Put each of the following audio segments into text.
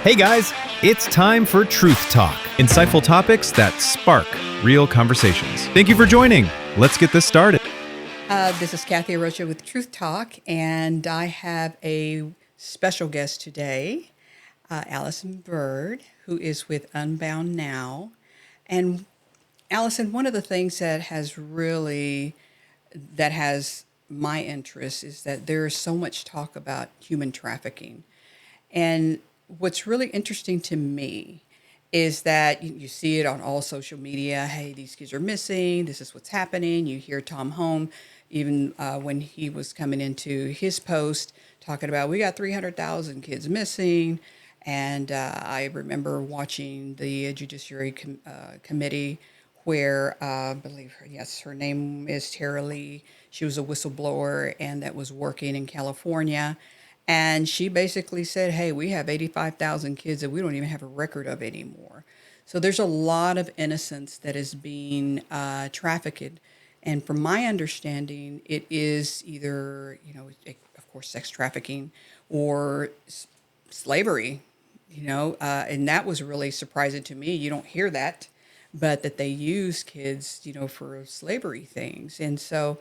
Hey guys, it's time for Truth Talk. Insightful topics that spark real conversations. Thank you for joining. Let's get this started. This is Kathy Rocha with Truth Talk, and I have a special guest today, Allison Bird, who is with Unbound Now. And Allison, one of the things that has my interest is that there is so much talk about human trafficking. And what's really interesting to me is that you see it on all social media. Hey, these kids are missing. This is what's happening. You hear Tom Home, even when he was coming into his post, talking about we got 300,000 kids missing. And I remember watching the Judiciary Committee where I believe her name is Tara Lee. She was a whistleblower and that was working in California. And she basically said, hey, we have 85,000 kids that we don't even have a record of anymore. So there's a lot of innocence that is being trafficked. And from my understanding, it is either, of course, sex trafficking or slavery, and that was really surprising to me. You don't hear that, but that they use kids, for slavery things. And so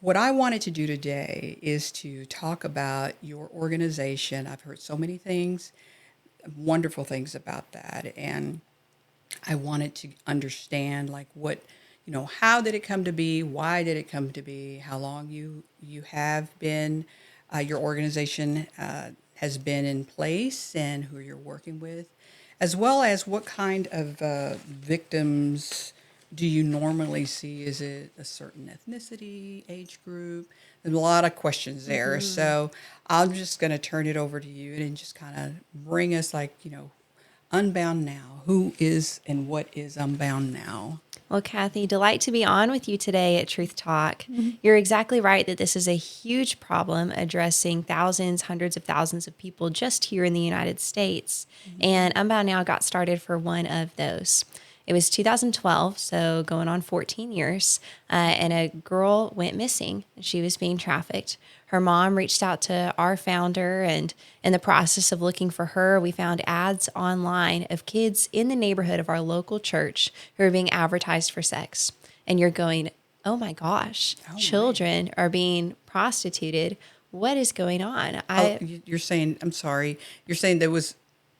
what I wanted to do today is to talk about your organization. I've heard so many things, wonderful things about that. And I wanted to understand how did it come to be? Why did it come to be? How long you have been, your organization has been in place and who you're working with, as well as what kind of victims do you normally see? Is it a certain ethnicity, age group? There's a lot of questions there. Mm-hmm. So I'm just going to turn it over to you and just kind of bring us Unbound Now. Who is and what is Unbound Now? Well, Kathy, delight to be on with you today at Truth Talk. Mm-hmm. You're exactly right that this is a huge problem addressing thousands, hundreds of thousands of people just here in the United States. Mm-hmm. And Unbound Now got started for one of those. It was 2012, so going on 14 years, and a girl went missing. She was being trafficked. Her mom reached out to our founder, and in the process of looking for her, we found ads online of kids in the neighborhood of our local church who are being advertised for sex. And you're going, oh my gosh, children are being prostituted. What is going on? You're saying, I'm sorry, you're saying there was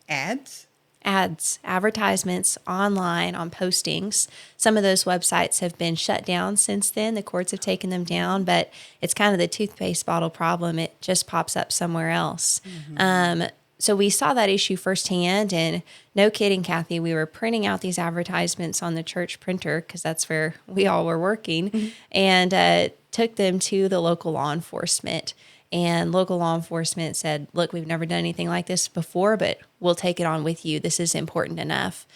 ads? Advertisements online on postings. Some of those websites have been shut down since then. The courts have taken them down, but it's kind of the toothpaste bottle problem. It just pops up somewhere else. Mm-hmm. So we saw that issue firsthand, and no kidding, Kathy, we were printing out these advertisements on the church printer because that's where we all were working, mm-hmm. and took them to the local law enforcement. And local law enforcement said, look, we've never done anything like this before, but we'll take it on with you. This is important enough.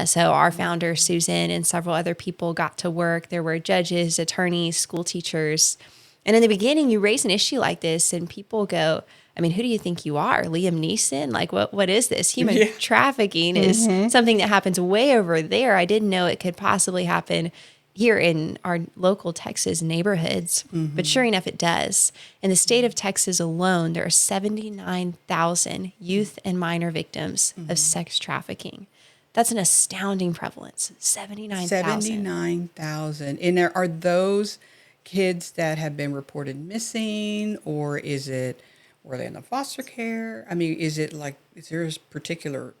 So our founder, Susan, and several other people got to work. There were judges, attorneys, school teachers. And in the beginning, you raise an issue like this and people go, I mean, who do you think you are? Liam Neeson? Like, what is this? Human trafficking is something that happens way over there. I didn't know it could possibly happen here in our local Texas neighborhoods, but sure enough, it does. In the state of Texas alone, there are 79,000 youth and minor victims of sex trafficking. That's an astounding prevalence, 79,000. 79,000. And are those kids that have been reported missing, or were they in the foster care? I mean, is there a particular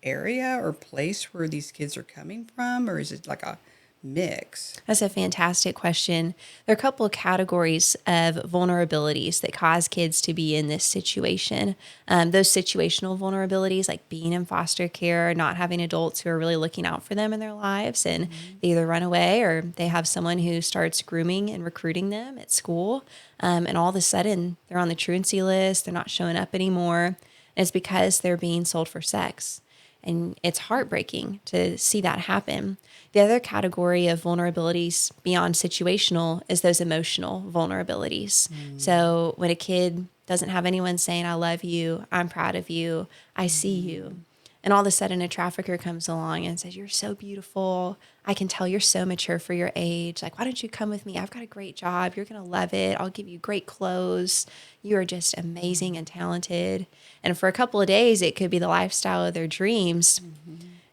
area or place where these kids are coming from, or is it like a mix? That's a fantastic question. There are a couple of categories of vulnerabilities that cause kids to be in this situation. Those situational vulnerabilities, like being in foster care, not having adults who are really looking out for them in their lives, and they either run away or they have someone who starts grooming and recruiting them at school, and all of a sudden they're on the truancy list, they're not showing up anymore, and it's because they're being sold for sex. And it's heartbreaking to see that happen. The other category of vulnerabilities beyond situational is those emotional vulnerabilities. So when a kid doesn't have anyone saying, I love you, I'm proud of you, I see you, And all of a sudden, a trafficker comes along and says, "You're so beautiful. I can tell you're so mature for your age. Like, why don't you come with me? I've got a great job. You're going to love it. I'll give you great clothes. You are just amazing and talented." And for a couple of days, it could be the lifestyle of their dreams.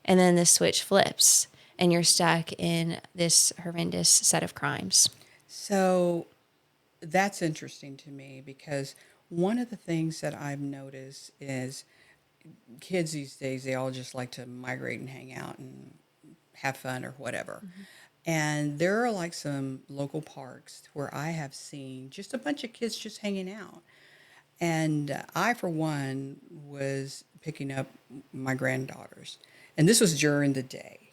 And then the switch flips and you're stuck in this horrendous set of crimes. So that's interesting to me because one of the things that I've noticed is kids these days, they all just like to migrate and hang out and have fun or whatever. And there are like some local parks where I have seen just a bunch of kids just hanging out. And I, for one, was picking up my granddaughters. And this was during the day.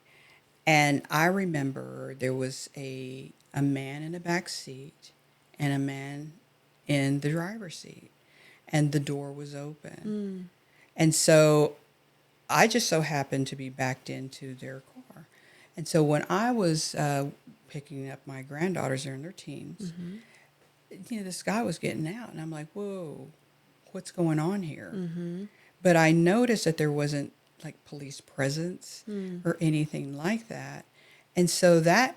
And I remember there was a man in the back seat and a man in the driver's seat. And the door was open. And so I just so happened to be backed into their car. And so when I was picking up my granddaughters, they're in their teens, this guy was getting out. And I'm like, whoa, what's going on here? But I noticed that there wasn't like police presence or anything like that. And so that,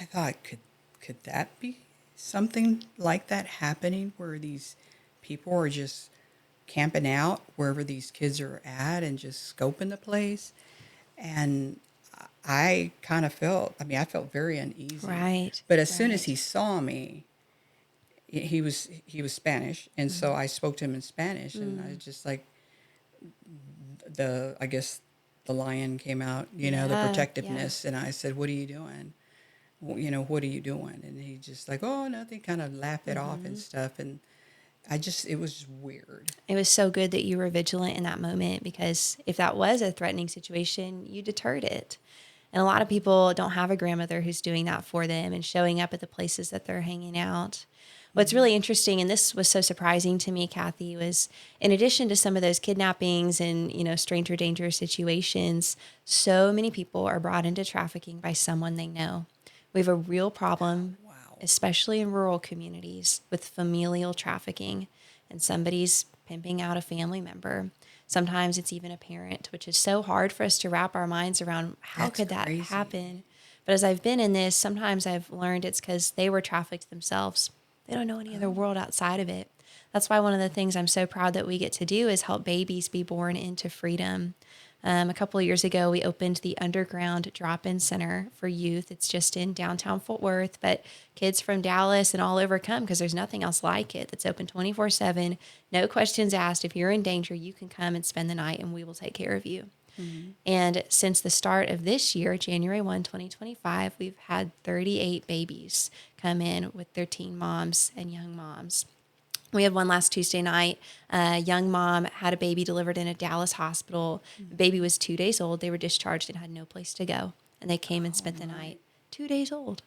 I thought, could that be something like that happening where these people are just camping out wherever these kids are at and just scoping the place? And I kind of I felt very uneasy. Right. But as soon as he saw me, he was Spanish, and so I spoke to him in Spanish, and I was just like, I guess the lion came out, the protectiveness, and I said, "What are you doing? Well, what are you doing?" And he just like, "Oh, nothing," kind of laughed it off and stuff, and it was just weird. It was so good that you were vigilant in that moment, because if that was a threatening situation, you deterred it. And a lot of people don't have a grandmother who's doing that for them and showing up at the places that they're hanging out. What's really interesting, and this was so surprising to me, Kathy, was in addition to some of those kidnappings and, stranger danger situations, so many people are brought into trafficking by someone they know. We have a real problem, especially in rural communities, with familial trafficking, and somebody's pimping out a family member. Sometimes it's even a parent, which is so hard for us to wrap our minds around. How could that happen? But as I've been in this, sometimes I've learned it's because they were trafficked themselves. They don't know any other world outside of it. That's why one of the things I'm so proud that we get to do is help babies be born into freedom. A couple of years ago, we opened the Underground Drop-In Center for youth. It's just in downtown Fort Worth, but kids from Dallas and all over come because there's nothing else like it. That's open 24/7, no questions asked. If you're in danger, you can come and spend the night, and we will take care of you. And since the start of this year, January 1, 2025, we've had 38 babies come in with their teen moms and young moms. We had one last Tuesday night. A young mom had a baby delivered in a Dallas hospital. The baby was 2 days old. They were discharged and had no place to go. And they came and spent the night. 2 days old.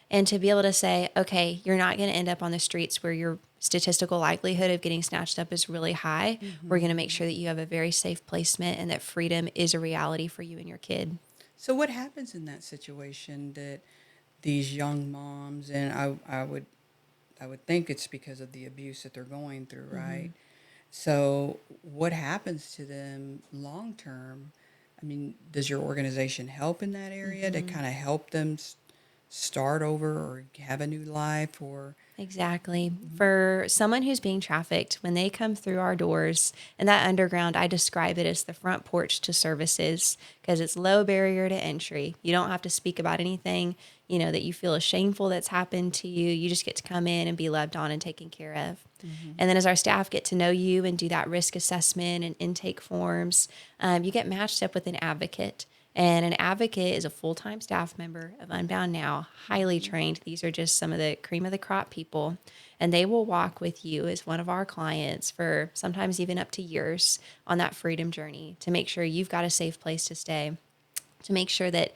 And to be able to say, okay, you're not going to end up on the streets where your statistical likelihood of getting snatched up is really high. We're going to make sure that you have a very safe placement and that freedom is a reality for you and your kid. So what happens in that situation that these young moms, and I would think it's because of the abuse that they're going through, right? So what happens to them long term? I mean, does your organization help in that area to kind of help them start over or have a new life? Or Exactly. For someone who's being trafficked, when they come through our doors, and that underground, I describe it as the front porch to services, because it's low barrier to entry. You don't have to speak about anything, that you feel shameful that's happened to you. You just get to come in and be loved on and taken care of. And then as our staff get to know you and do that risk assessment and intake forms, you get matched up with an advocate. And an advocate is a full-time staff member of Unbound Now, highly trained. These are just some of the cream of the crop people. And they will walk with you as one of our clients for sometimes even up to years on that freedom journey to make sure you've got a safe place to stay, to make sure that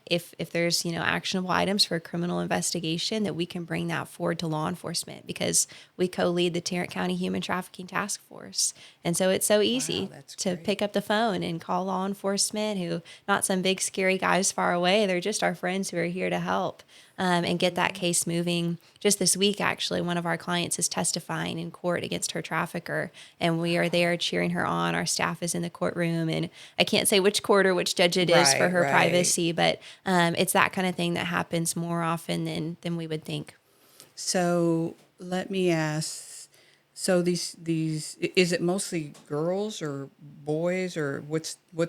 if there's, actionable items for a criminal investigation, that we can bring that forward to law enforcement, because we co-lead the Tarrant County Human Trafficking Task Force. And so it's so easy to pick up the phone and call law enforcement, who not some big scary guys far away. They're just our friends who are here to help. and get that case moving. Just this week, actually, one of our clients is testifying in court against her trafficker, and we are there cheering her on. Our staff is in the courtroom, and I can't say which court or which judge it is for her privacy, but it's that kind of thing that happens more often than we would think. So let me ask, so these is it mostly girls or boys, or what's the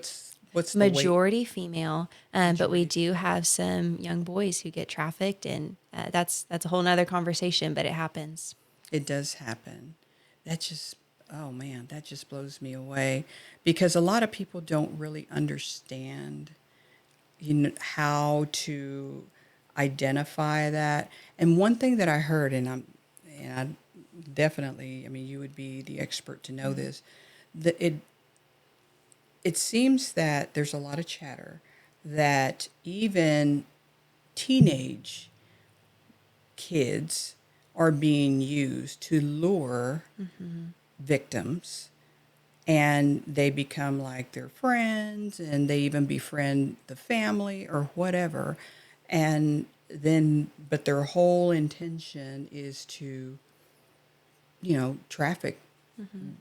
weight? Majority female, but we do have some young boys who get trafficked, and that's a whole nother conversation, but it happens. It does happen. That just, oh man, that just blows me away, because a lot of people don't really understand, how to identify that. And one thing that I heard, and I definitely, I mean, you would be the expert to know this, that it seems that there's a lot of chatter that even teenage kids are being used to lure victims, and they become like their friends, and they even befriend the family or whatever. And then, but their whole intention is to, traffic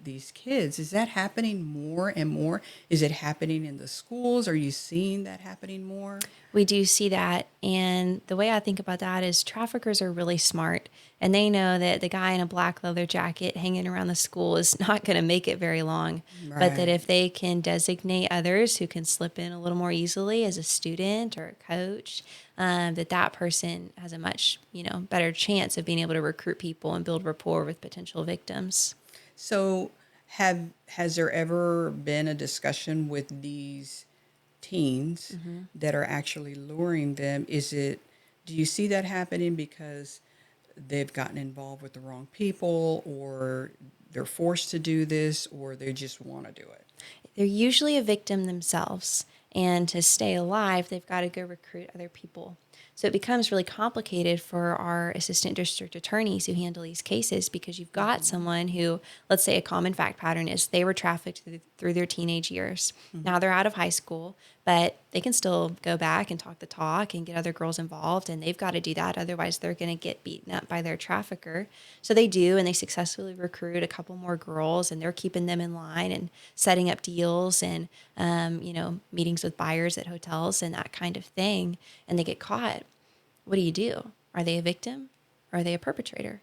these kids. Is that happening more and more? Is it happening in the schools? Are you seeing that happening more? We do see that. And the way I think about that is traffickers are really smart, and they know that the guy in a black leather jacket hanging around the school is not going to make it very long. Right. But that if they can designate others who can slip in a little more easily as a student or a coach, that person has a much, better chance of being able to recruit people and build rapport with potential victims. So has there ever been a discussion with these teens that are actually luring them? Do you see that happening because they've gotten involved with the wrong people, or they're forced to do this, or they just want to do it? They're usually a victim themselves, and to stay alive, they've got to go recruit other people. So it becomes really complicated for our assistant district attorneys who handle these cases, because you've got someone who, let's say a common fact pattern is they were trafficked through their teenage years. Now they're out of high school, but they can still go back and talk the talk and get other girls involved, and they've got to do that. Otherwise, they're going to get beaten up by their trafficker. So they do, and they successfully recruit a couple more girls, and they're keeping them in line and setting up deals and, meetings with buyers at hotels and that kind of thing, and they get caught. What do? Are they a victim, or are they a perpetrator?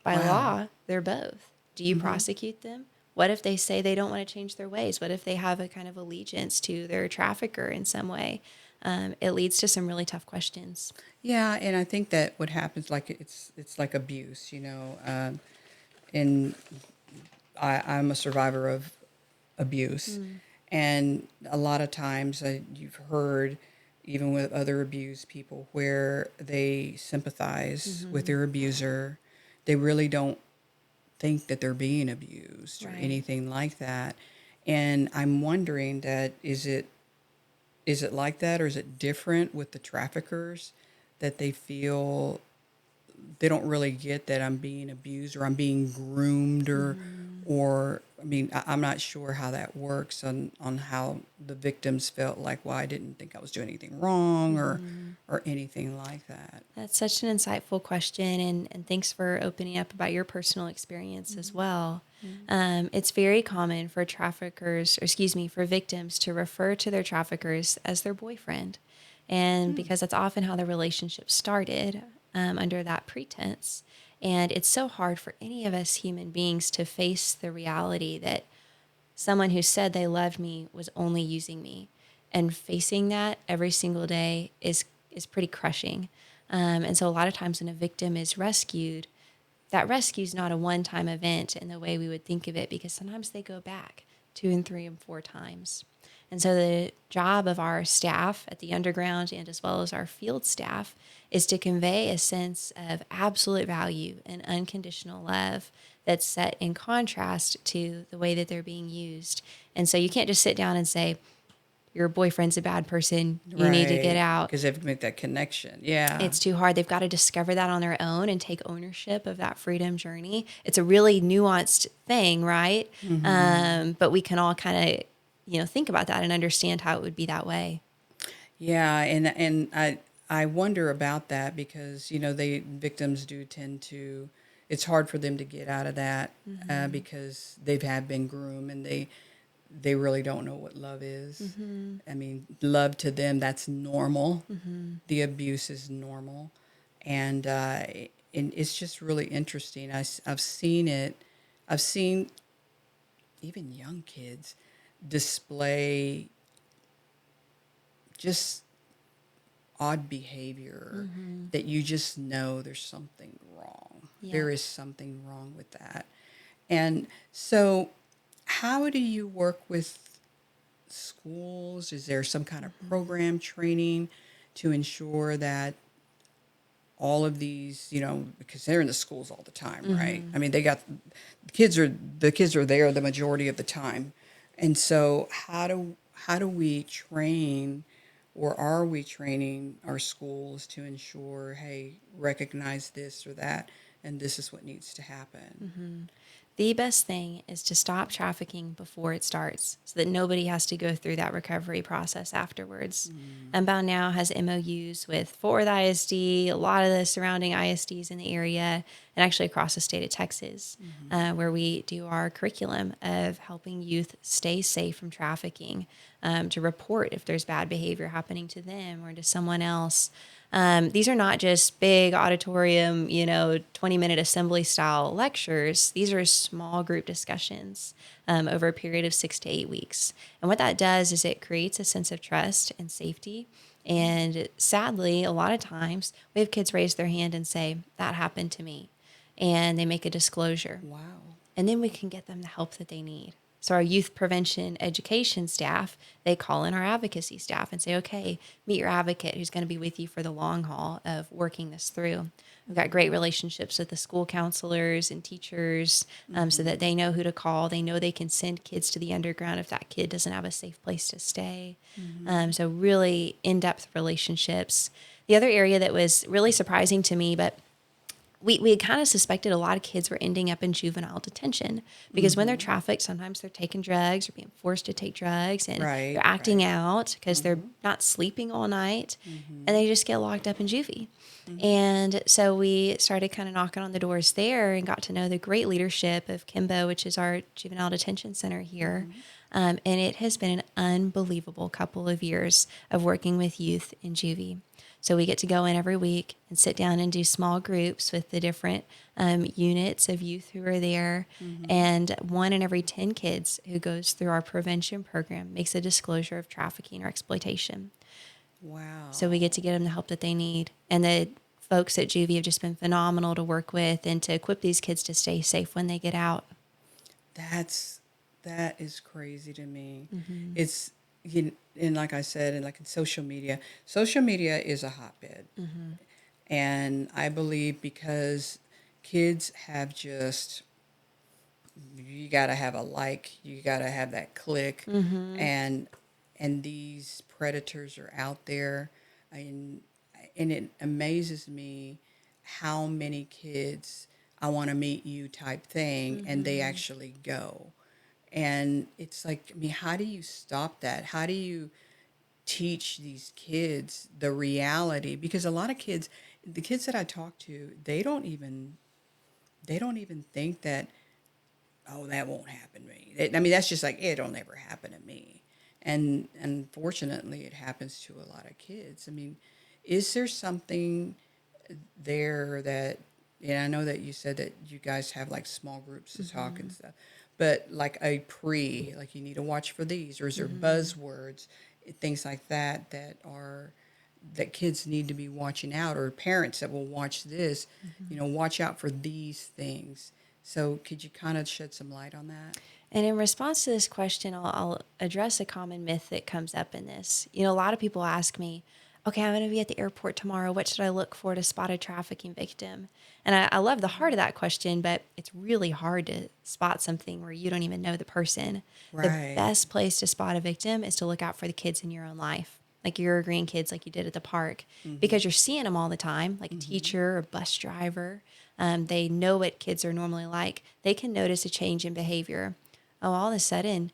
By law, they're both. Do you prosecute them? What if they say they don't want to change their ways? What if they have a kind of allegiance to their trafficker in some way? It leads to some really tough questions. Yeah, and I think that what happens, like it's like abuse, and I'm a survivor of abuse, and a lot of times you've heard, even with other abused people, where they sympathize with their abuser. They really don't think that they're being abused or anything like that. And I'm wondering that is it like that, or is it different with the traffickers, that they feel they don't really get that I'm being abused or I'm being groomed, or I mean, I'm not sure how that works on how the victims felt like, well, I didn't think I was doing anything wrong or anything like that. That's such an insightful question, and thanks for opening up about your personal experience as well. It's very common for for victims to refer to their traffickers as their boyfriend. And because that's often how the relationship started, under that pretense. And it's so hard for any of us human beings to face the reality that someone who said they loved me was only using me. And facing that every single day is pretty crushing. And so a lot of times when a victim is rescued, that rescue is not a one-time event in the way we would think of it, because sometimes they go back 2 and 3 and 4 times. And so the job of our staff at the underground, and as well as our field staff, is to convey a sense of absolute value and unconditional love that's set in contrast to the way that they're being used. And so you can't just sit down and say, your boyfriend's a bad person, you need to get out. Because they have to make that connection. Yeah. It's too hard. They've got to discover that on their own and take ownership of that freedom journey. It's a really nuanced thing, right? But we can all kind of, think about that and understand how it would be that way. Yeah, and I wonder about that because, victims do tend to, it's hard for them to get out of that because they've had been groomed and they really don't know what love is. I mean, love to them, that's normal. The abuse is normal. And it's just really interesting. I've seen it. I've seen even young kids display just odd behavior that you just know there's something wrong. Yeah. There is something wrong with that. And so, how do you work with schools? Is there some kind of program training to ensure that all of these, because they're in the schools all the time, right? I mean, the kids are there the majority of the time. And so how do we train, or are we training our schools to ensure, hey, recognize this or that, and this is what needs to happen? The best thing is to stop trafficking before it starts so that nobody has to go through that recovery process afterwards. Unbound Now has MOUs with Fort Worth ISD, a lot of the surrounding ISDs in the area, and actually across the state of Texas, where we do our curriculum of helping youth stay safe from trafficking, to report if there's bad behavior happening to them or to someone else. These are not just big auditorium, 20-minute assembly style lectures. These are small group discussions over a period of 6 to 8 weeks. And what that does is it creates a sense of trust and safety. And sadly, a lot of times we have kids raise their hand and say, that happened to me. And they make a disclosure. Wow. And then we can get them the help that they need. So our youth prevention education staff, they call in our advocacy staff and say, okay, meet your advocate who's going to be with you for the long haul of working this through. We've got great relationships with the school counselors and teachers, so that they know who to call. They know they can send kids to the underground if that kid doesn't have a safe place to stay. So really in-depth relationships. The other area that was really surprising to me, but we had kind of suspected a lot of kids were ending up in juvenile detention because when they're trafficked, sometimes they're taking drugs or being forced to take drugs, and Right, they're acting right. out because they're not sleeping all night, and they just get locked up in juvie. And so we started kind of knocking on the doors there and got to know the great leadership of Kimbo, which is our juvenile detention center here. And it has been an unbelievable couple of years of working with youth in juvie. So we get to go in every week and sit down and do small groups with the different units of youth who are there. And 1 in every 10 kids who goes through our prevention program makes a disclosure of trafficking or exploitation. Wow. So we get to get them the help that they need. And the folks at Juvie have just been phenomenal to work with and to equip these kids to stay safe when they get out. That is crazy to me. It's, and like I said, and like in social media is a hotbed. And I believe because kids have just, you got to have a like, you got to have that click, and these predators are out there, and it amazes me how many kids I want to meet you type thing, and they actually go. And it's like, I mean, how do you stop that? How do you teach these kids the reality? Because a lot of kids, the kids that I talk to, they don't even think that, oh, that won't happen to me. I mean, that's just like, it'll never happen to me. And unfortunately, it happens to a lot of kids. I mean, is there something there that, and I know that you said that you guys have like small groups to talk and stuff, but like like you need to watch for these, or is there buzzwords, things like that that kids need to be watching out, or parents that will watch this, watch out for these things. So could you kind of shed some light on that? And in response to this question, I'll address a common myth that comes up in this. A lot of people ask me, okay, I'm going to be at the airport tomorrow. What should I look for to spot a trafficking victim? And I love the heart of that question, but it's really hard to spot something where you don't even know the person. Right. The best place to spot a victim is to look out for the kids in your own life, like your grandkids, like you did at the park, because you're seeing them all the time, like a teacher or bus driver. They know what kids are normally like. They can notice a change in behavior. Oh, all of a sudden,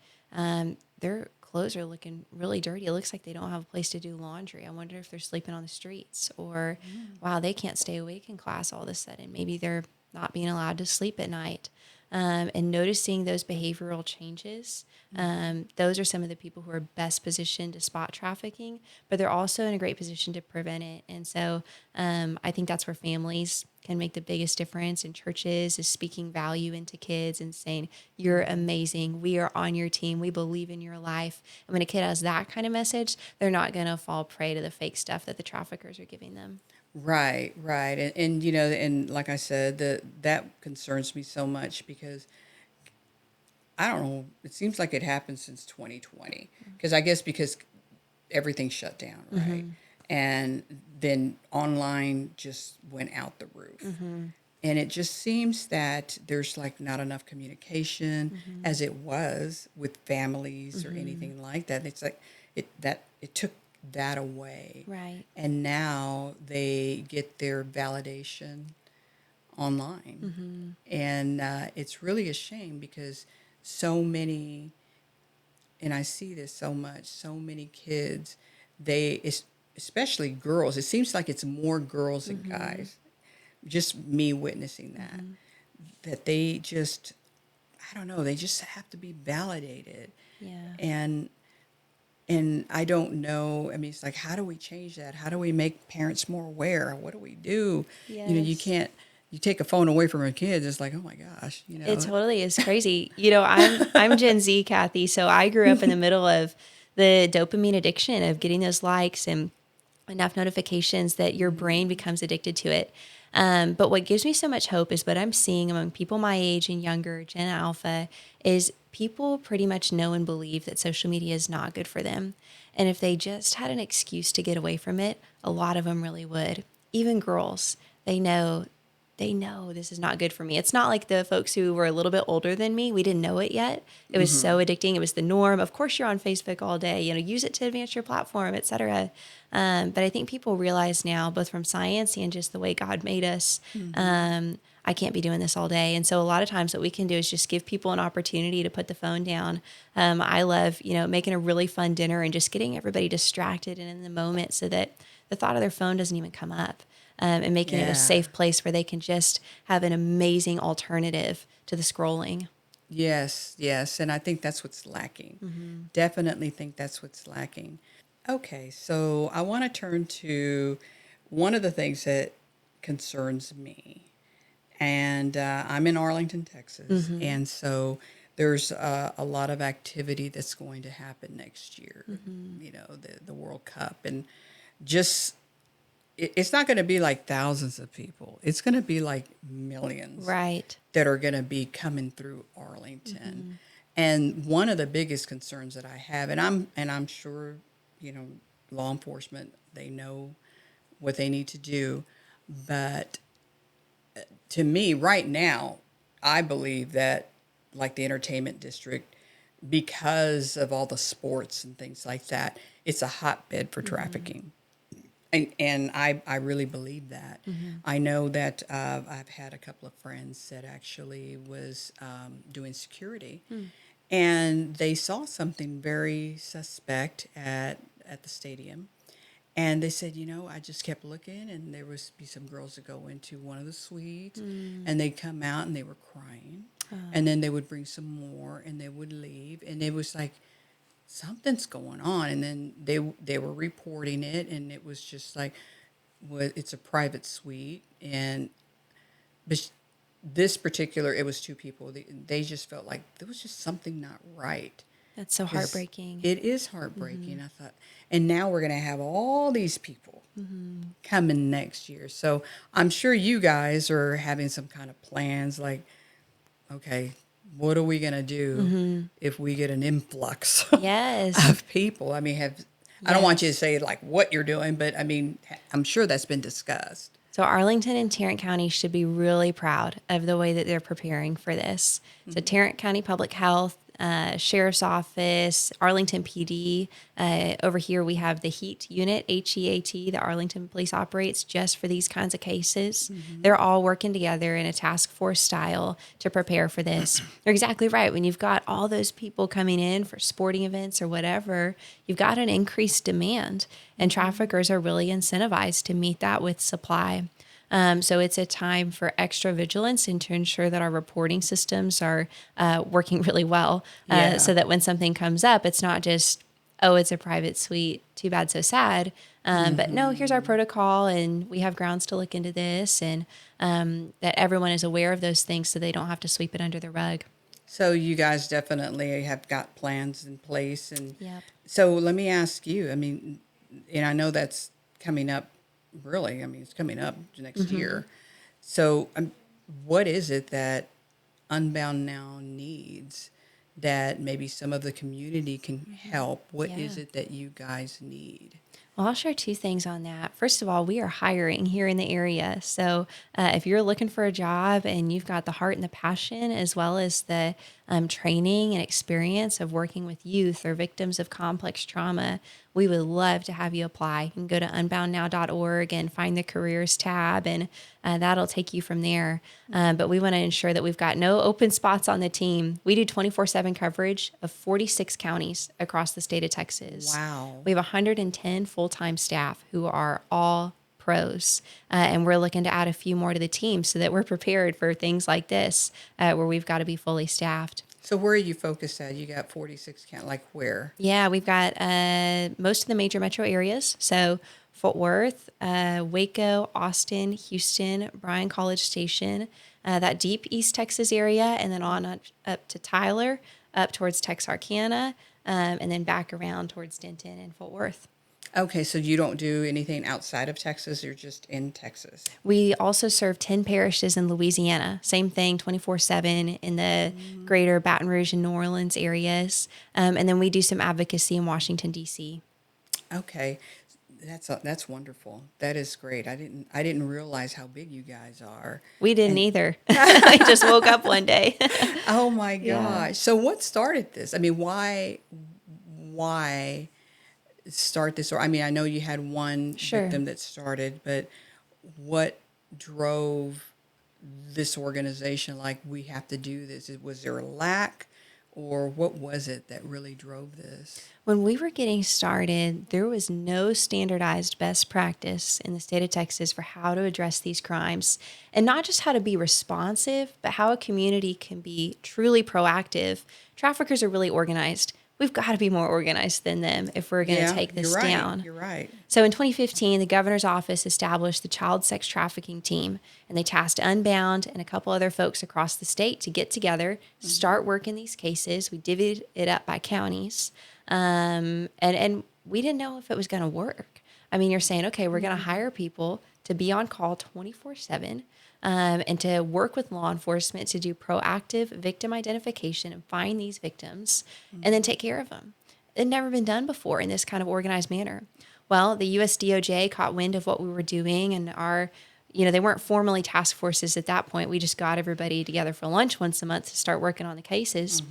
they're clothes are looking really dirty. It looks like they don't have a place to do laundry. I wonder if they're sleeping on the streets, or wow, they can't stay awake in class all of a sudden. Maybe they're not being allowed to sleep at night. And noticing those behavioral changes. Those are some of the people who are best positioned to spot trafficking, but they're also in a great position to prevent it. And so I think that's where families can make the biggest difference, and churches is speaking value into kids and saying, you're amazing. We are on your team. We believe in your life. And when a kid has that kind of message, they're not going to fall prey to the fake stuff that the traffickers are giving them. Right, right. And you know, and like I said, that concerns me so much because I don't know, it seems like it happened since 2020. Because I guess because everything shut down, right? And then online just went out the roof. And it just seems that there's like not enough communication as it was with families or anything like that. It's like it took that away. Right. And now they get their validation online. And it's really a shame because so many, and I see this so much, so many kids, especially girls, it seems like it's more girls than guys, just me witnessing that they just, I don't know, they just have to be validated. Yeah. And I don't know. I mean, it's like, how do we change that? How do we make parents more aware? What do we do? Yes. You know, you take a phone away from our kids. It's like, oh my gosh, you know. It totally is crazy. You know, I'm Gen Z, Kathy, so I grew up in the middle of the dopamine addiction of getting those likes and enough notifications that your brain becomes addicted to it. But what gives me so much hope is what I'm seeing among people my age and younger, Gen Alpha, is people pretty much know and believe that social media is not good for them. And if they just had an excuse to get away from it, a lot of them really would. Even girls, they know this is not good for me. It's not like the folks who were a little bit older than me. We didn't know it yet. It was so addicting. It was the norm. Of course, you're on Facebook all day, you know, use it to advance your platform, et cetera. But I think people realize now, both from science and just the way God made us, I can't be doing this all day. And so a lot of times what we can do is just give people an opportunity to put the phone down. I love, you know, making a really fun dinner and just getting everybody distracted and in the moment so that the thought of their phone doesn't even come up. And making it a safe place where they can just have an amazing alternative to the scrolling. Yes, yes. And I think that's what's lacking. Definitely think that's what's lacking. Okay, so I want to turn to one of the things that concerns me. And I'm in Arlington, Texas. And so there's a lot of activity that's going to happen next year, you know, the World Cup. And just it's not going to be like thousands of people. It's going to be like millions, right, that are going to be coming through Arlington. And one of the biggest concerns that I have, and I'm sure, you know, law enforcement, they know what they need to do, but to me right now, I believe that like the entertainment district, because of all the sports and things like that, it's a hotbed for trafficking. And I really believe that. I know that I've had a couple of friends that actually was doing security, and they saw something very suspect at the stadium. And they said, you know, I just kept looking, and there was be some girls that go into one of the suites, and they'd come out, and they were crying. And then they would bring some more, and they would leave. And it was like, something's going on. And then they were reporting it, and it was just like, well, it's a private suite. But this particular, it was two people. They just felt like there was just something not right. That's so heartbreaking. It is heartbreaking. I thought, and now we're going to have all these people coming next year. So I'm sure you guys are having some kind of plans like, okay, what are we going to do if we get an influx Yes. of people? I mean, I don't want you to say like what you're doing, but I mean, I'm sure that's been discussed. So Arlington and Tarrant County should be really proud of the way that they're preparing for this. So Tarrant County Public Health, Sheriff's Office, Arlington PD. Over here, we have the HEAT unit, HEAT, that Arlington Police operates just for these kinds of cases. They're all working together in a task force style to prepare for this. You're exactly right. When you've got all those people coming in for sporting events or whatever, you've got an increased demand, and traffickers are really incentivized to meet that with supply. So it's a time for extra vigilance and to ensure that our reporting systems are working really well, so that when something comes up, it's not just, oh, it's a private suite, too bad, so sad. But no, here's our protocol, and we have grounds to look into this, and that everyone is aware of those things so they don't have to sweep it under the rug. So you guys definitely have got plans in place. And Yep. so let me ask you, I mean, and I know that's coming up really, I mean, it's coming up next year. So what is it that Unbound Now needs that maybe some of the community can help? What is Yeah. it that you guys need? Well, I'll share two things on that. First of all, we are hiring here in the area. So if you're looking for a job and you've got the heart and the passion, as well as the training and experience of working with youth or victims of complex trauma, we would love to have you apply. You can go to unboundnow.org and find the careers tab, and that'll take you from there. But we want to ensure that we've got no open spots on the team. We do 24/7 coverage of 46 counties across the state of Texas. Wow. We have 110 full-time staff who are all pros, and we're looking to add a few more to the team so that we're prepared for things like this, where we've got to be fully staffed. So where are you focused at? You got 46 count, like where? Yeah, we've got most of the major metro areas. So Fort Worth, Waco, Austin, Houston, Bryan College Station, that deep East Texas area, and then on up to Tyler, up towards Texarkana, and then back around towards Denton and Fort Worth. Okay, so you don't do anything outside of Texas, you're just in Texas. We also serve 10 parishes in Louisiana. Same thing, 24/7 in the greater Baton Rouge and New Orleans areas. And then we do some advocacy in Washington, D.C. Okay. That's wonderful. That is great. I didn't realize how big you guys are. We didn't either. We just woke up one day. Oh my Yeah. gosh. So what started this? I mean, why start this? Or I mean, I know you had one Sure. victim that started, but what drove this organization? Like, we have to do this. Was there a lack, or what was it that really drove this? When we were getting started, there was no standardized best practice in the state of Texas for how to address these crimes. And not just how to be responsive, but how a community can be truly proactive. Traffickers are really organized. We've got to be more organized than them if we're going to take this you're right. down. You're right. So in 2015, the governor's office established the child sex trafficking team, and they tasked Unbound and a couple other folks across the state to get together, start working these cases. We divvied it up by counties, and we didn't know if it was going to work. I mean, you're saying, okay, we're going to hire people to be on call 24/7. And to work with law enforcement to do proactive victim identification and find these victims and then take care of them. It had never been done before in this kind of organized manner. Well, the US DOJ caught wind of what we were doing, and they weren't formally task forces at that point. We just got everybody together for lunch once a month to start working on the cases.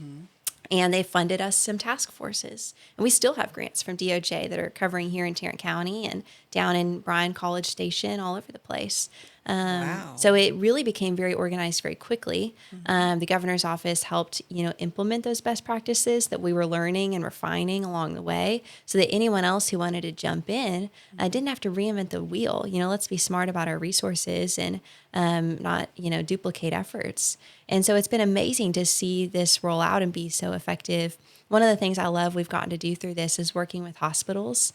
And they funded us some task forces. And we still have grants from DOJ that are covering here in Tarrant County and down in Bryan College Station, all over the place. Wow. So it really became very organized very quickly. The governor's office helped, implement those best practices that we were learning and refining along the way, so that anyone else who wanted to jump in didn't have to reinvent the wheel. Let's be smart about our resources and not, duplicate efforts. And so it's been amazing to see this roll out and be so effective. One of the things I love we've gotten to do through this is working with hospitals.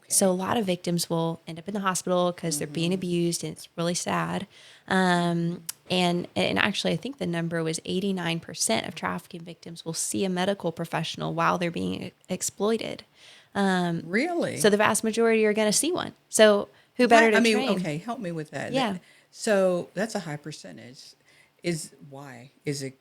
So a lot of victims will end up in the hospital because they're being abused, and it's really sad. And actually, I think the number was 89% of trafficking victims will see a medical professional while they're being exploited. Really? So the vast majority are going to see one. So who better to train? Okay, help me with that. Yeah. So that's a high percentage. Why? Is it,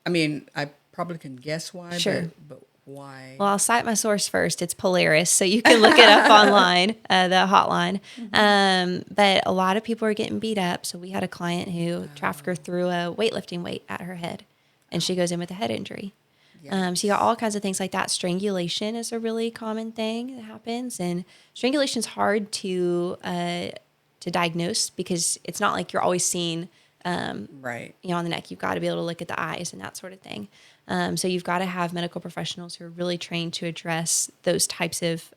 I mean, I probably can guess why, Sure. but why? Well, I'll cite my source first. It's Polaris, so you can look it up online, the hotline. But a lot of people are getting beat up. So we had a client who trafficker threw a weightlifting weight at her head. and she goes in with a head injury. So you got all kinds of things like that. Strangulation is a really common thing that happens, and strangulation is hard to diagnose because it's not like you're always seeing Right. on the neck. You've got to be able to look at the eyes and that sort of thing. So you've got to have medical professionals who are really trained to address those types of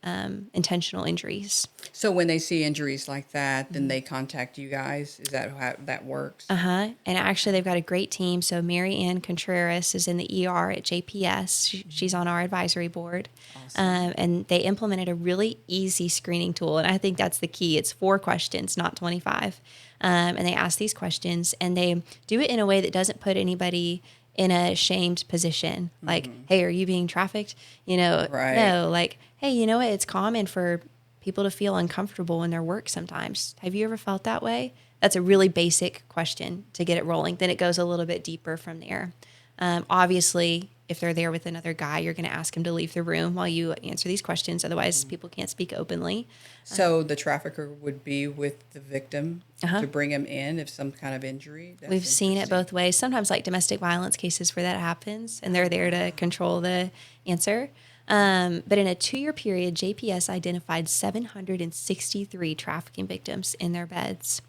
intentional injuries. So when they see injuries like that, then they contact you guys. Is that how that works? And actually, they've got a great team. So Mary Ann Contreras is in the ER at JPS. She's on our advisory board. Awesome. And they implemented a really easy screening tool. And I think that's the key. It's 4 questions, not 25. And they ask these questions, and they do it in a way that doesn't put anybody in a shamed position. Like, hey, are you being trafficked? Right. No, like, hey, you know what? It's common for people to feel uncomfortable in their work sometimes. Have you ever felt that way? That's a really basic question to get it rolling. Then it goes a little bit deeper from there. Obviously, if they're there with another guy, you're going to ask him to leave the room while you answer these questions. Otherwise, people can't speak openly. So the trafficker would be with the victim to bring him in if some kind of injury. That's We've seen it interesting. both ways. Sometimes like domestic violence cases where that happens, and they're there to control the answer. But in a 2-year period, JPS identified 763 trafficking victims in their beds.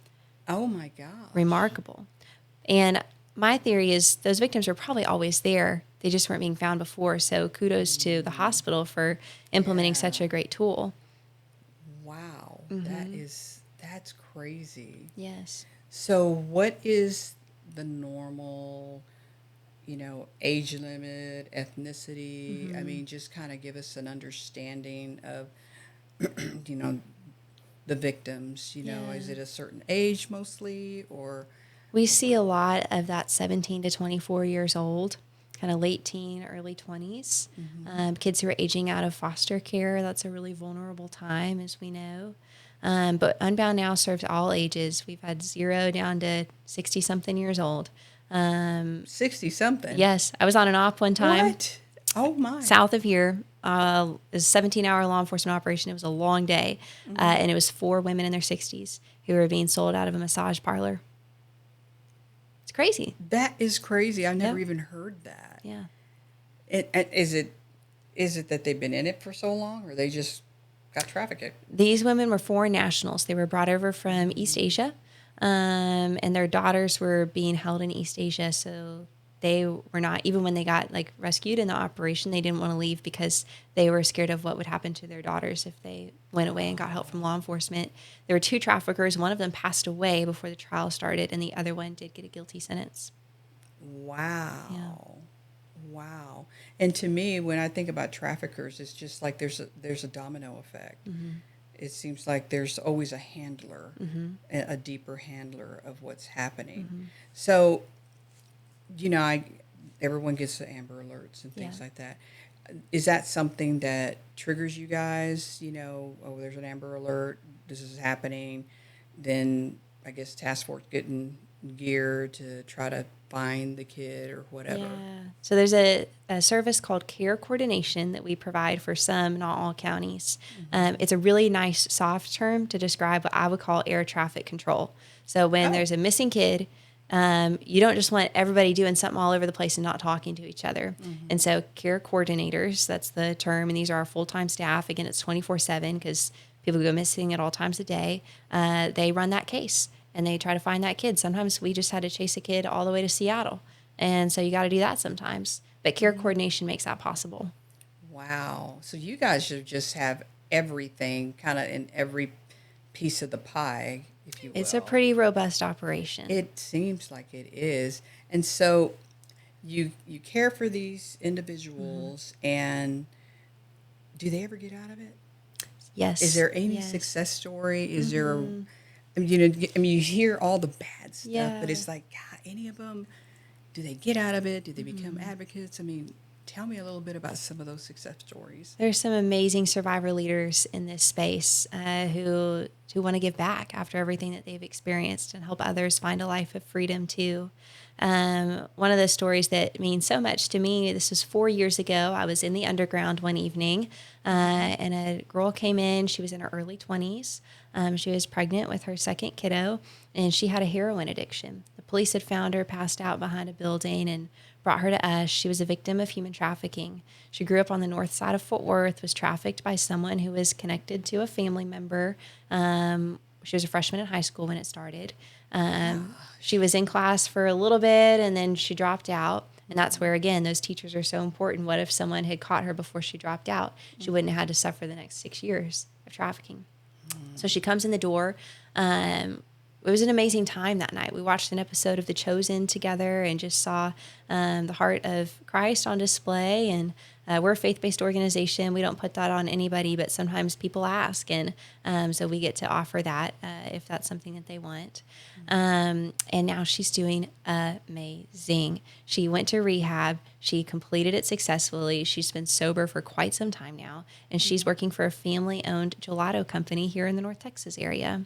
Oh my God. Remarkable. And my theory is those victims were probably always there. They just weren't being found before. So kudos to the hospital for implementing such a great tool. Wow. That's crazy. Yes. So what is the normal, age limit, ethnicity? I mean, just kind of give us an understanding of, the victims, is it a certain age mostly or? We see a lot of that 17 to 24 years old, kind of late teen, early 20s. Kids who are aging out of foster care, that's a really vulnerable time, as we know. But Unbound Now serves all ages. We've had 0 down to 60-something years old. 60-something? Yes. I was on an op one time. What? Oh, my. South of here. It was a 17-hour law enforcement operation. It was a long day. And it was 4 women in their 60s who were being sold out of a massage parlor. It's crazy. That is crazy. I've never even heard that. Yeah. Is it that they've been in it for so long, or they just got trafficked? These women were foreign nationals. They were brought over from East Asia, and their daughters were being held in East Asia. So they were not, even when they got rescued in the operation, they didn't want to leave because they were scared of what would happen to their daughters if they went away and got help from law enforcement. There were 2 traffickers. One of them passed away before the trial started, and the other one did get a guilty sentence. Wow. Yeah. Wow. And to me, when I think about traffickers, it's just like there's a domino effect. It seems like there's always a handler, a deeper handler of what's happening. So, everyone gets the Amber Alerts and things like that. Is that something that triggers you guys? Oh, there's an Amber Alert, this is happening. Then I guess task force getting gear to try to find the kid or whatever. Yeah. So there's a service called Care Coordination that we provide for some, not all counties. It's a really nice soft term to describe what I would call air traffic control. So when there's a missing kid, you don't just want everybody doing something all over the place and not talking to each other. And so care coordinators, that's the term, and these are our full-time staff. Again, it's 24/7 because people go missing at all times of day. They run that case, and they try to find that kid. Sometimes we just had to chase a kid all the way to Seattle. And so you got to do that sometimes. But care coordination makes that possible. Wow. So you guys should just have everything kind of in every piece of the pie, if you will. It's a pretty robust operation. It seems like it is. And so you care for these individuals, and do they ever get out of it? Yes. Is there any success story? Is there, you hear all the bad stuff, but it's like, God, any of them, do they get out of it? Do they become advocates? I mean, tell me a little bit about some of those success stories. There's some amazing survivor leaders in this space who want to give back after everything that they've experienced and help others find a life of freedom too. One of the stories that means so much to me, this was 4 years ago. I was in the underground one evening, and a girl came in. She was in her early 20s. She was pregnant with her second kiddo, and she had a heroin addiction. The police had found her passed out behind a building and brought her to us. She was a victim of human trafficking. She grew up on the north side of Fort Worth, was trafficked by someone who was connected to a family member. She was a freshman in high school when it started. She was in class for a little bit, and then she dropped out. And that's where, again, those teachers are so important. What if someone had caught her before she dropped out? She wouldn't have had to suffer the next 6 years of trafficking. So she comes in the door. It was an amazing time that night. We watched an episode of The Chosen together and just saw the heart of Christ on display. And we're a faith-based organization. We don't put that on anybody, but sometimes people ask. And so we get to offer that if that's something that they want. And now she's doing amazing. She went to rehab. She completed it successfully. She's been sober for quite some time now. And she's working for a family-owned gelato company here in the North Texas area.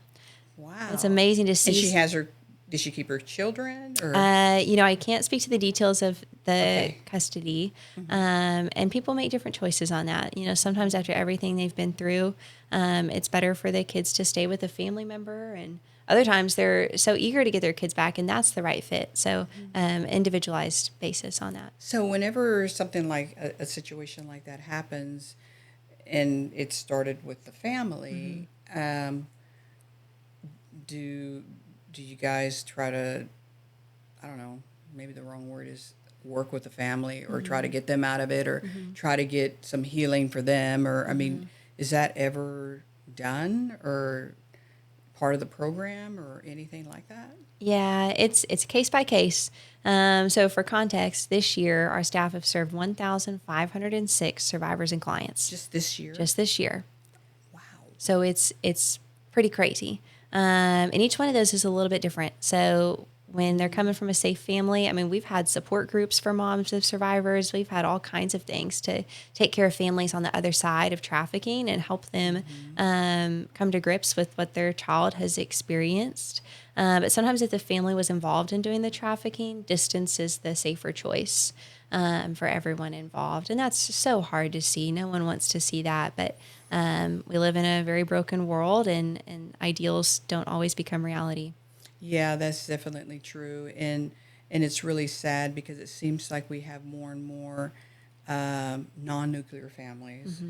Wow. It's amazing to see. And she has did she keep her children? Or? I can't speak to the details of the custody. Mm-hmm. And people make different choices on that. Sometimes after everything they've been through, it's better for the kids to stay with a family member. And other times they're so eager to get their kids back, and that's the right fit. So individualized basis on that. So whenever something like a situation like that happens, and it started with the family, do you guys try to, I don't know, maybe the wrong word is work with the family, or try to get them out of it, or try to get some healing for them? Or, I mean, is that ever done or part of the program or anything like that? Yeah, it's case by case. So for context, this year, our staff have served 1,506 survivors and clients. Just this year? Just this year. Wow. So it's pretty crazy. And each one of those is a little bit different. So when they're coming from a safe family, I mean, we've had support groups for moms of survivors. We've had all kinds of things to take care of families on the other side of trafficking and help them come to grips with what their child has experienced. But sometimes if the family was involved in doing the trafficking, distance is the safer choice for everyone involved. And that's so hard to see. No one wants to see that. But we live in a very broken world, and ideals don't always become reality. Yeah, that's definitely true. And it's really sad because it seems like we have more and more non-nuclear families.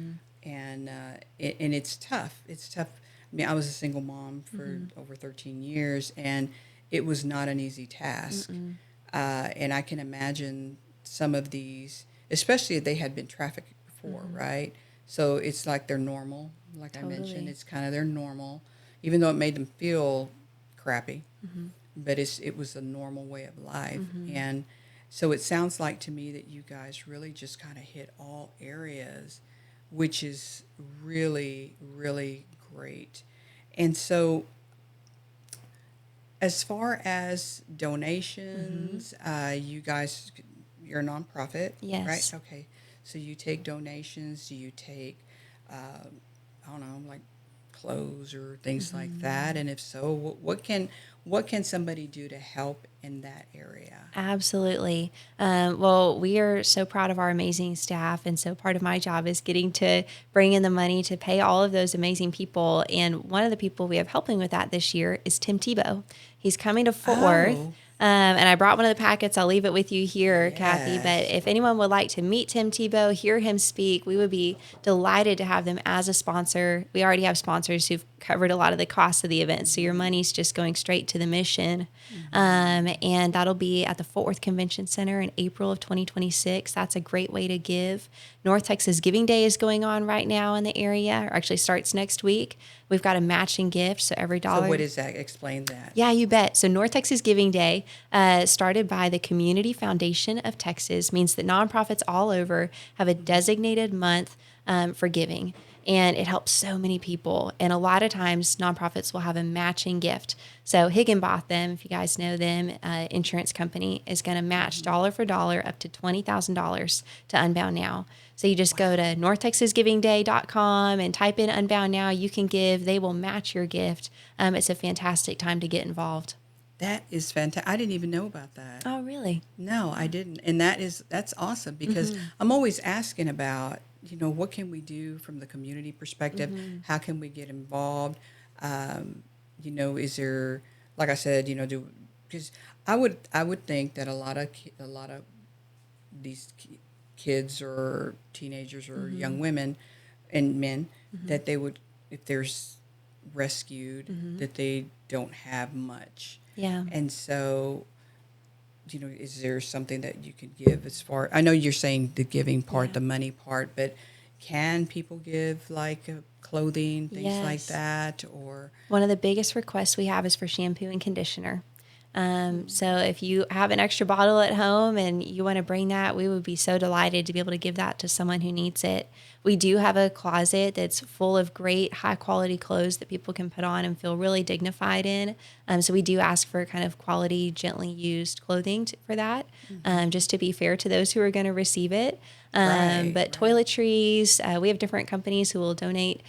And it's tough. It's tough. I mean, I was a single mom for over 13 years, and it was not an easy task. And I can imagine some of these, especially if they had been trafficked before, right? So it's like they're normal. Like I mentioned, it's kind of their normal, even though it made them feel crappy. But it was a normal way of life. And so it sounds like to me that you guys really just kind of hit all areas, which is really, really great. And so as far as donations, you guys, you're a nonprofit, Yes. right? Okay. So you take donations. Do you take, I don't know, like clothes or things like that? And if so, what can somebody do to help in that area? Absolutely. Well, we are so proud of our amazing staff. And so part of my job is getting to bring in the money to pay all of those amazing people. And one of the people we have helping with that this year is Tim Tebow. He's coming to Fort Worth. And I brought one of the packets. I'll leave it with you here, Kathy. But if anyone would like to meet Tim Tebow, hear him speak, we would be delighted to have them as a sponsor. We already have sponsors who've covered a lot of the costs of the event, so your money's just going straight to the mission. And that'll be at the Fort Worth Convention Center in April of 2026. That's a great way to give. North Texas Giving Day is going on right now in the area, or actually starts next week. We've got a matching gift, so every dollar. So what is that? Explain that. Yeah, you bet. So North Texas Giving Day, started by the Community Foundation of Texas, means that nonprofits all over have a designated month for giving. And it helps so many people. And a lot of times nonprofits will have a matching gift. So Higginbotham, if you guys know them, insurance company, is going to match dollar for dollar up to $20,000 to Unbound Now. So you just go to northtexasgivingday.com and type in Unbound Now. You can give. They will match your gift. It's a fantastic time to get involved. That is fantastic. I didn't even know about that. Oh, really? No, I didn't. And that's awesome because I'm always asking about, what can we do from the community perspective? How can we get involved? Is there, like I said, because I would think that a lot of these kids or teenagers or young women and men that they would, if there's rescued, that they don't have much. Yeah. And so, is there something that you could give as far? I know you're saying the giving part, the money part, but can people give like clothing, things like Yes. that, or? One of the biggest requests we have is for shampoo and conditioner. So if you have an extra bottle at home and you want to bring that, we would be so delighted to be able to give that to someone who needs it. We do have a closet that's full of great high quality clothes that people can put on and feel really dignified in. So we do ask for kind of quality, gently used clothing for that, just to be fair to those who are going to receive it. But toiletries, we have different companies who will donate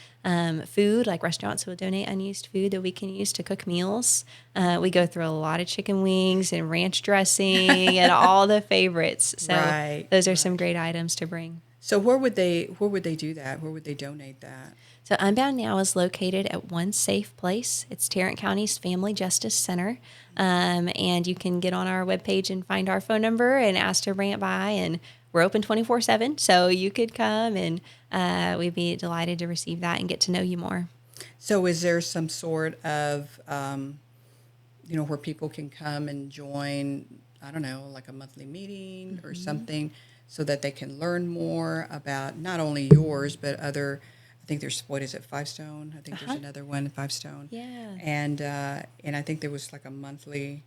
food, like restaurants who will donate unused food that we can use to cook meals. We go through a lot of chicken wings and ranch dressing and all the favorites. So those are some great items to bring. So where would they do that? Where would they donate that? So Unbound Now is located at one safe place. It's Tarrant County's Family Justice Center. And you can get on our webpage and find our phone number and ask to bring it by. And we're open 24/7, so you could come and we'd be delighted to receive that and get to know you more. So is there some sort of, where people can come and join, I don't know, like a monthly meeting or something so that they can learn more about not only yours, but other, I think there's, what is it, Five Stone? I think there's another one, Five Stone. Yeah. And I think there was like a monthly,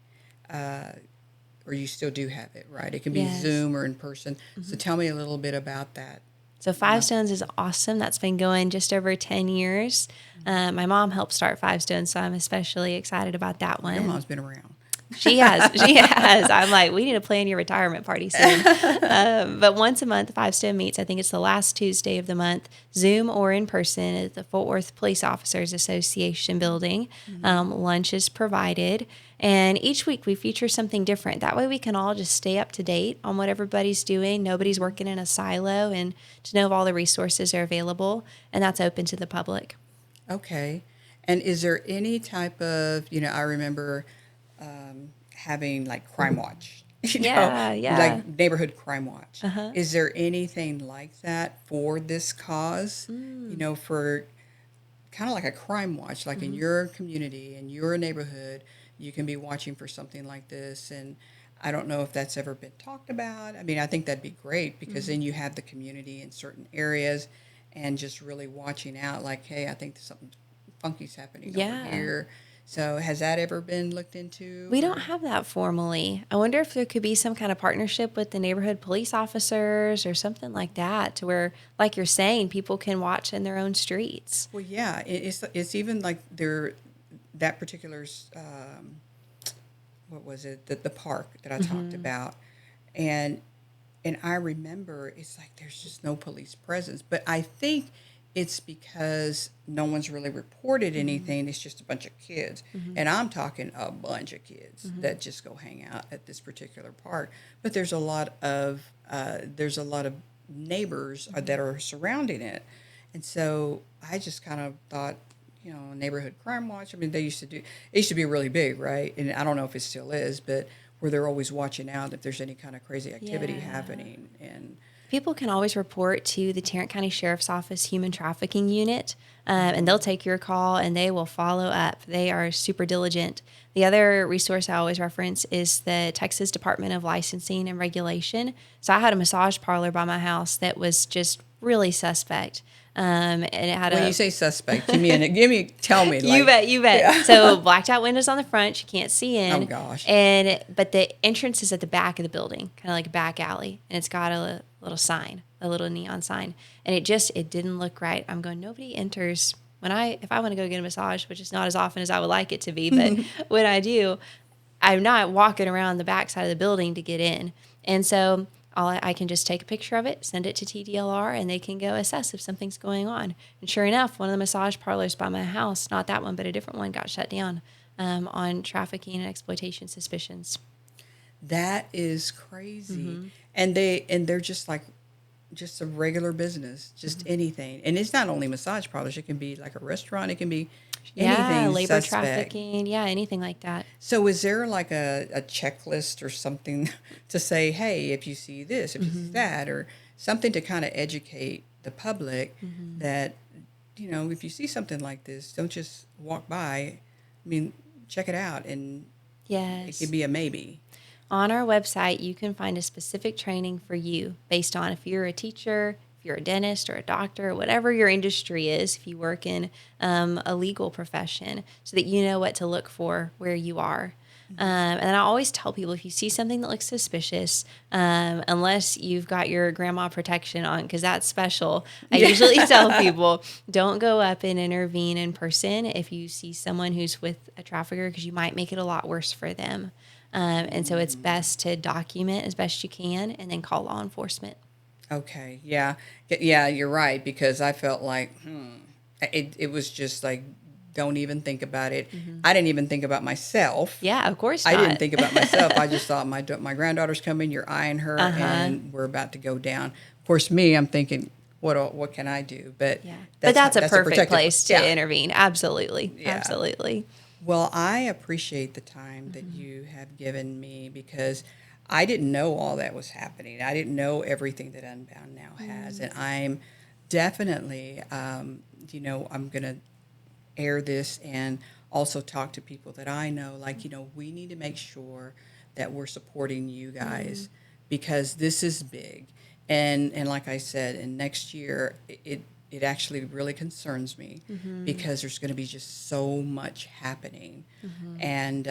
or you still do have it, right? It can be Zoom or in person. So tell me a little bit about that. So Five Stones is awesome. That's been going just over 10 years. My mom helped start Five Stones, so I'm especially excited about that one. Your mom's been around. She has. She has. I'm like, we need to plan your retirement party soon. But once a month, Five Stone meets. I think it's the last Tuesday of the month, Zoom or in person at the Fort Worth Police Officers Association building. Lunch is provided. And each week we feature something different. That way we can all just stay up to date on what everybody's doing. Nobody's working in a silo, and to know if all the resources are available. And that's open to the public. Okay. And is there any type of, I remember having like Crime Watch, like neighborhood Crime Watch. Is there anything like that for this cause? For kind of like a Crime Watch, like in your community, in your neighborhood, you can be watching for something like this. And I don't know if that's ever been talked about. I mean, I think that'd be great because then you have the community in certain areas and just really watching out like, hey, I think something funky's happening over here. So has that ever been looked into? We don't have that formally. I wonder if there could be some kind of partnership with the neighborhood police officers or something like that, to where, like you're saying, people can watch in their own streets. Well, yeah, it's even like that particular, what was it, the park that I talked about, and I remember it's like there's just no police presence, but I think it's because no one's really reported anything. It's just a bunch of kids. And I'm talking a bunch of kids that just go hang out at this particular park. But there's a lot of neighbors that are surrounding it. And so I just kind of thought, neighborhood crime watch. I mean, it used to be really big, right? And I don't know if it still is, but where they're always watching out if there's any kind of crazy activity happening. And people can always report to the Tarrant County Sheriff's Office Human Trafficking Unit, and they'll take your call and they will follow up. They are super diligent. The other resource I always reference is the Texas Department of Licensing and Regulation. So I had a massage parlor by my house that was just really suspect. And it had when you say suspect, tell me. Like, you bet. Yeah. So blacked out windows on the front, you can't see in. Oh gosh. But the entrance is at the back of the building, kind of like a back alley, and it's got a little sign, a little neon sign, and it didn't look right. I'm going, nobody enters if I want to go get a massage, which is not as often as I would like it to be, but when I do, I'm not walking around the back side of the building to get in, and so. I can just take a picture of it, send it to TDLR, and they can go assess if something's going on. And sure enough, one of the massage parlors by my house, not that one, but a different one, got shut down on trafficking and exploitation suspicions. That is crazy. And they're just like just a regular business, just anything. And it's not only massage parlors; it can be like a restaurant. It can be Yeah, anything labor suspect. trafficking. Yeah, anything like that. So is there like a checklist or something to say, hey, if you see this, if you see that, or something to kind of educate the public that, if you see something like this, don't just walk by. I mean, check it out, and it Yes. could be a maybe. On our website, you can find a specific training for you based on if you're a teacher, if you're a dentist or a doctor, or whatever your industry is, if you work in a legal profession, so that you know what to look for where you are. And I always tell people, if you see something that looks suspicious, unless you've got your grandma protection on, because that's special, I usually tell people, don't go up and intervene in person if you see someone who's with a trafficker, because you might make it a lot worse for them. And so it's best to document as best you can and then call law enforcement. Okay, yeah, yeah, you're right, because I felt like it was just like, don't even think about it. I didn't even think about myself. Yeah, of course I not. didn't think about myself. I just thought my granddaughter's coming. You're eyeing her, and we're about to go down. Of course, me, I'm thinking, what can I do? But Yeah. But that's a perfect protective place to intervene. Absolutely. Yeah. Absolutely. Well, I appreciate the time that you have given me, because I didn't know all that was happening. I didn't know everything that Unbound Now has. And I'm definitely, I'm going to air this and also talk to people that I know. Like, we need to make sure that we're supporting you guys, because this is big. And like I said, and next year, it actually really concerns me, because there's going to be just so much happening. And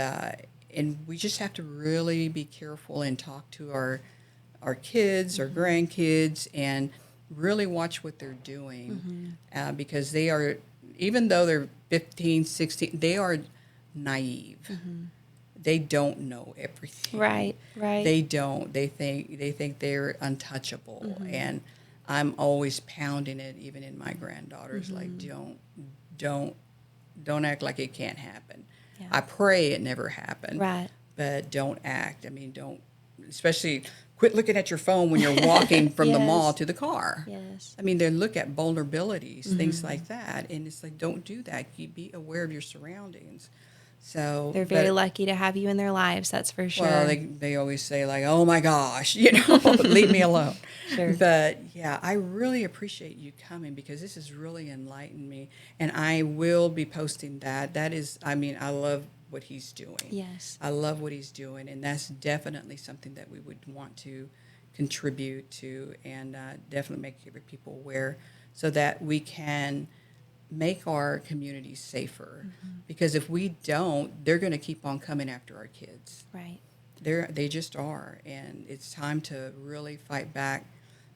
we just have to really be careful and talk to our kids, our grandkids, and really watch what they're doing, because they are, even though they're 15, 16, they are naive. They don't know everything. Right. They don't. They think they're untouchable. And I'm always pounding it, even in my granddaughters, like, don't act like it can't happen. Yeah. I pray it never happened. Right. But don't act. I mean, don't, especially quit looking at your phone when you're walking from the mall to the car. Yes. I mean, they look at vulnerabilities, things like that. And it's like, don't do that. You be aware of your surroundings. So They're very lucky to have you in their lives, that's for sure. well, they always say, like, oh my gosh, leave me alone. Sure. But yeah, I really appreciate you coming, because this has really enlightened me, and I will be posting that. That is, I mean, I love what he's doing. Yes. I love what he's doing, and that's definitely something that we would want to contribute to, and definitely make people aware, so that we can make our communities safer. Because if we don't, they're going to keep on coming after our kids. Right. They just are, and it's time to really fight back,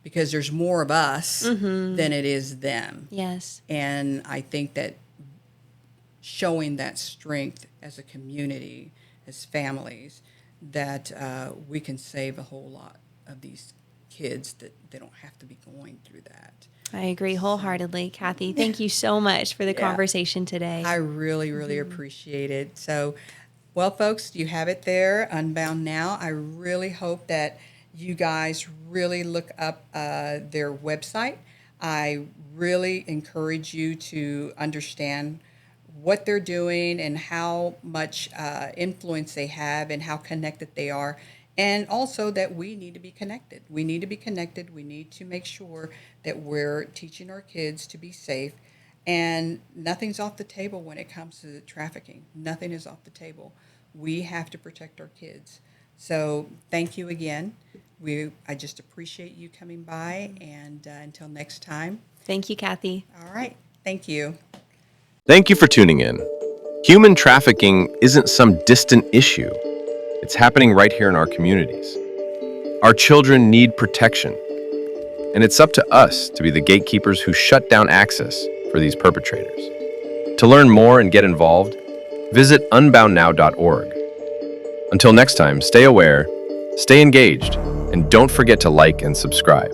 because there's more of us than it is them. Yes. And I think that showing that strength as a community, as families, that we can save a whole lot of these kids, that they don't have to be going through that. I agree wholeheartedly. Kathy, thank you so much for the conversation today. I really, really appreciate it. So, well, folks, you have it there, Unbound Now. I really hope that you guys really look up their website. I really encourage you to understand what they're doing and how much influence they have and how connected they are. And also that we need to be connected. We need to be connected. We need to make sure that we're teaching our kids to be safe. And nothing's off the table when it comes to trafficking. Nothing is off the table. We have to protect our kids. So thank you again. I just appreciate you coming by. And until next time. Thank you, Kathy. All right. Thank you. Thank you for tuning in. Human trafficking isn't some distant issue. It's happening right here in our communities. Our children need protection, and it's up to us to be the gatekeepers who shut down access for these perpetrators. To learn more and get involved, visit unboundnow.org. Until next time, stay aware, stay engaged, and don't forget to like and subscribe.